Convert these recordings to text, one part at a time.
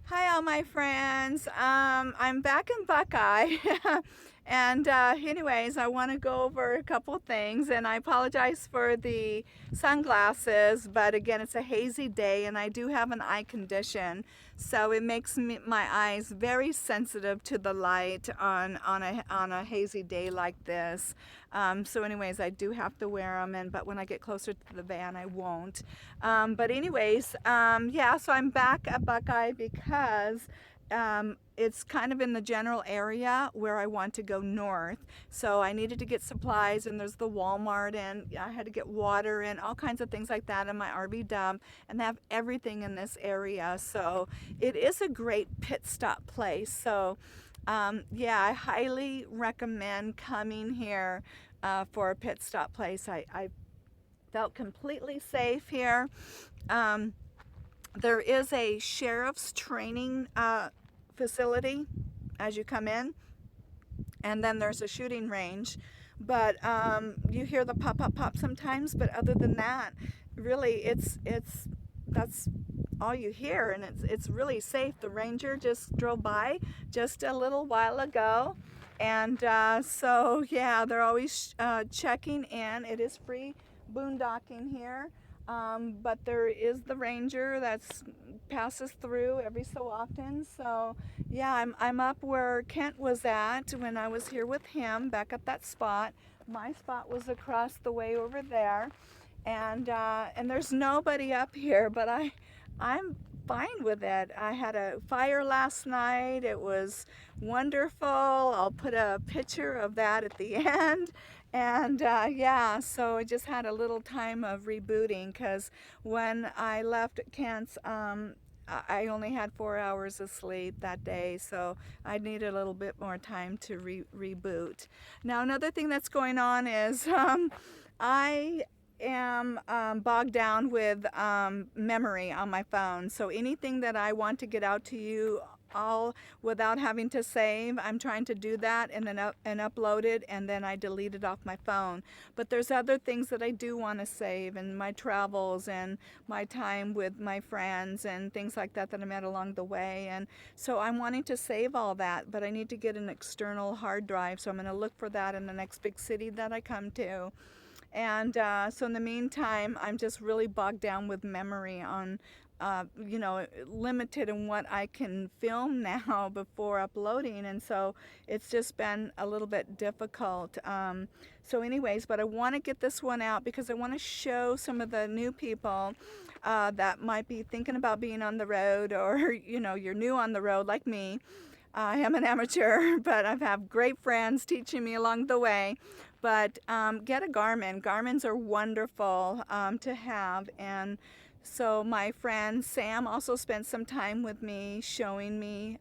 Hi, all my friends. I'm back in Buckeye. And anyways, I want to go over a couple things, and I apologize for the sunglasses, but again, it's a hazy day, and I do have an eye condition, so it makes my eyes very sensitive to the light on a hazy day like this. So anyways, I do have to wear them, but when I get closer to the van, I won't. But anyways, yeah, so I'm back at Buckeye because it's kind of in the general area where I want to go north. So I needed to get supplies, and there's the Walmart, and I had to get water and all kinds of things like that in my RV dump, and they have everything in this area. So it is a great pit stop place. So yeah, I highly recommend coming here for a pit stop place. I felt completely safe here. Um, there is a sheriff's training facility as you come in, and then there's a shooting range. But you hear the pop, pop, pop sometimes. But other than that, really, it's that's all you hear, and it's really safe. The ranger just drove by just a little while ago, and so yeah, they're always checking in. It is free boondocking here. But there is the ranger that's passes through every so often. So yeah, I'm up where Kent was at when I was here with him, back at that spot. My spot was across the way over there, and there's nobody up here, but I'm fine with it. I had a fire last night. It was wonderful. I'll put a picture of that at the end. And yeah, so I just had a little time of rebooting because when I left at Kent's, I only had 4 hours of sleep that day, so I needed a little bit more time to reboot. Now, another thing that's going on is I am bogged down with memory on my phone. So anything that I want to get out to you all without having to save, I'm trying to do that and then upload it, and then I delete it off my phone. But there's other things that I do want to save, and my travels and my time with my friends and things like that that I met along the way. And so I'm wanting to save all that, but I need to get an external hard drive. So I'm going to look for that in the next big city that I come to. And so in the meantime, I'm just really bogged down with memory on, limited in what I can film now before uploading. And so it's just been a little bit difficult. So anyways, but I want to get this one out because I want to show some of the new people that might be thinking about being on the road, or, you're new on the road like me. I am an amateur, but I've had great friends teaching me along the way. But get a Garmin. Garmins are wonderful to have. And so my friend Sam also spent some time with me showing me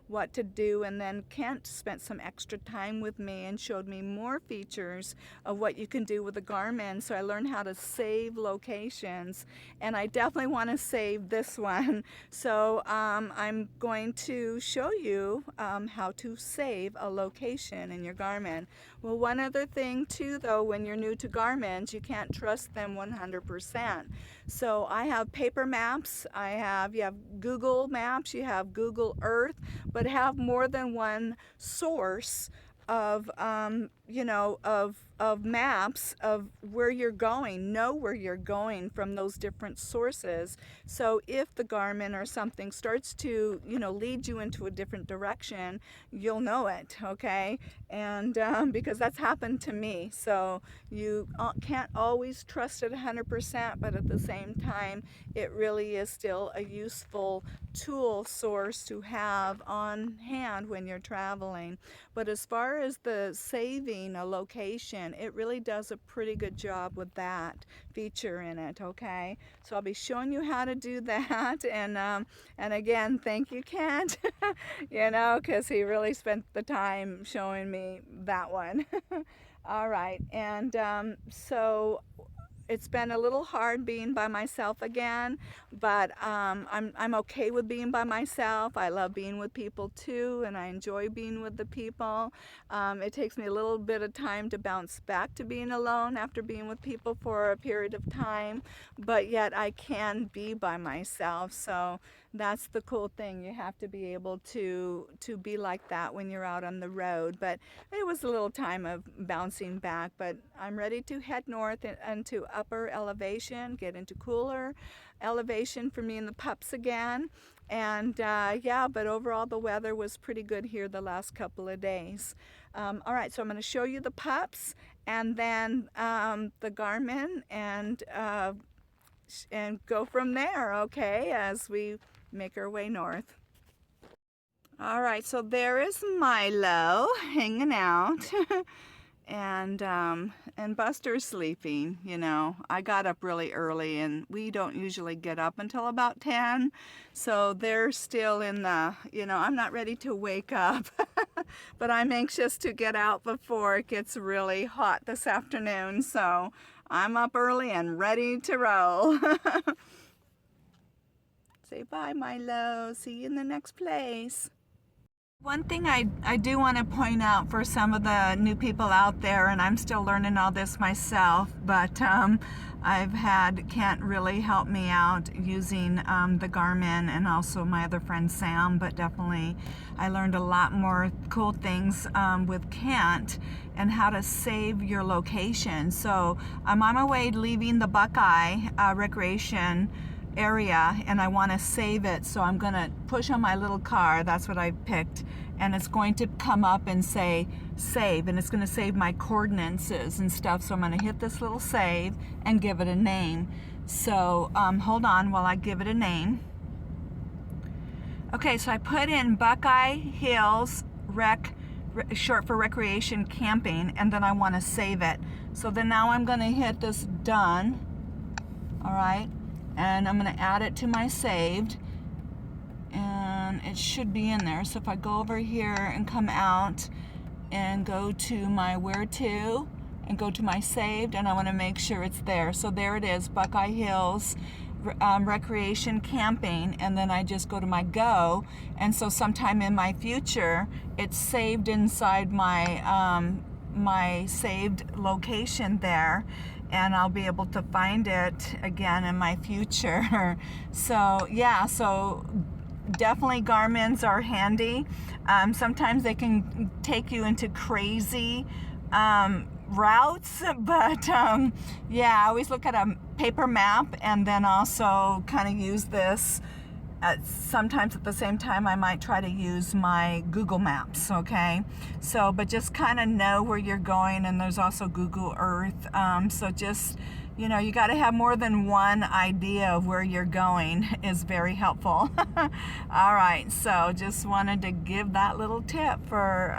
what to do. And then Kent spent some extra time with me and showed me more features of what you can do with a Garmin. So I learned how to save locations. And I definitely want to save this one. So I'm going to show you how to save a location in your Garmin. Well, one other thing too, though, when you're new to Garmin's, you can't trust them 100%. So I have paper maps. You have Google Maps, you have Google Earth, but have more than one source of of maps of where you're going. Know where you're going from those different sources. So if the Garmin or something starts to lead you into a different direction, you'll know it. Okay, and because that's happened to me. So you can't always trust it 100%, but at the same time, it really is still a useful tool source to have on hand when you're traveling. But as far as the saving a location, it really does a pretty good job with that feature in it. Okay, so I'll be showing you how to do that, and again, thank you, Kent, because he really spent the time showing me that one. All right, and so it's been a little hard being by myself again, but I'm okay with being by myself. I love being with people too, and I enjoy being with the people. It takes me a little bit of time to bounce back to being alone after being with people for a period of time, but yet I can be by myself. So that's the cool thing. You have to be able to be like that when you're out on the road. But it was a little time of bouncing back, but I'm ready to head north into upper elevation, get into cooler elevation for me and the pups again. And yeah, but overall the weather was pretty good here the last couple of days. All right, so I'm going to show you the pups and then the Garmin and go from there, okay, as we make our way north. All right, so there is Milo hanging out. And Buster's sleeping. You know, I got up really early and we don't usually get up until about 10, so they're still in the, you know, I'm not ready to wake up. But I'm anxious to get out before it gets really hot this afternoon, so I'm up early and ready to roll. Say bye, Milo. See you in the next place. One thing I do want to point out for some of the new people out there, and I'm still learning all this myself, but I've had Kent really help me out using the Garmin, and also my other friend Sam, but definitely I learned a lot more cool things with Kent and how to save your location. So I'm on my way leaving the Buckeye recreation area and I want to save it, so I'm going to push on my little car. That's what I picked, and it's going to come up and say save, and it's going to save my coordinates and stuff. So I'm going to hit this little save and give it a name. So hold on while I give it a name. Okay, so I put in Buckeye Hills short for recreation camping, and then I want to save it. So then now I'm going to hit this done. All right, and I'm going to add it to my saved, and it should be in there. So if I go over here and come out and go to my where to and go to my saved, and I want to make sure it's there. So there it is, Buckeye Hills recreation camping, and then I just go to my go, and so sometime in my future it's saved inside my my saved location there, and I'll be able to find it again in my future. So yeah, so definitely Garmin's are handy. Sometimes they can take you into crazy routes, but yeah, I always look at a paper map and then also kind of use this. Sometimes at the same time I might try to use my Google Maps, okay? So, but just kind of know where you're going, and there's also Google Earth. So just, you know, you got to have more than one idea of where you're going is very helpful. All right, so just wanted to give that little tip for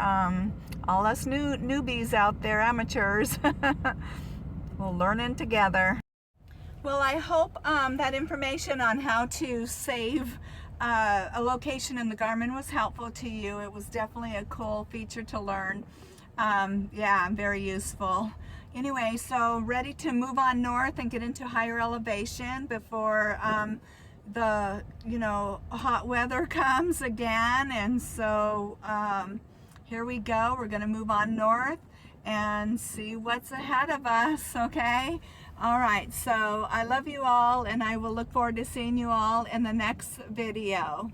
all us newbies out there, amateurs. We're learning together. Well, I hope that information on how to save a location in the Garmin was helpful to you. It was definitely a cool feature to learn. Yeah, very useful. Anyway, so ready to move on north and get into higher elevation before the, you know, hot weather comes again. And so here we go. We're going to move on north and see what's ahead of us, okay? All right, so I love you all, and I will look forward to seeing you all in the next video.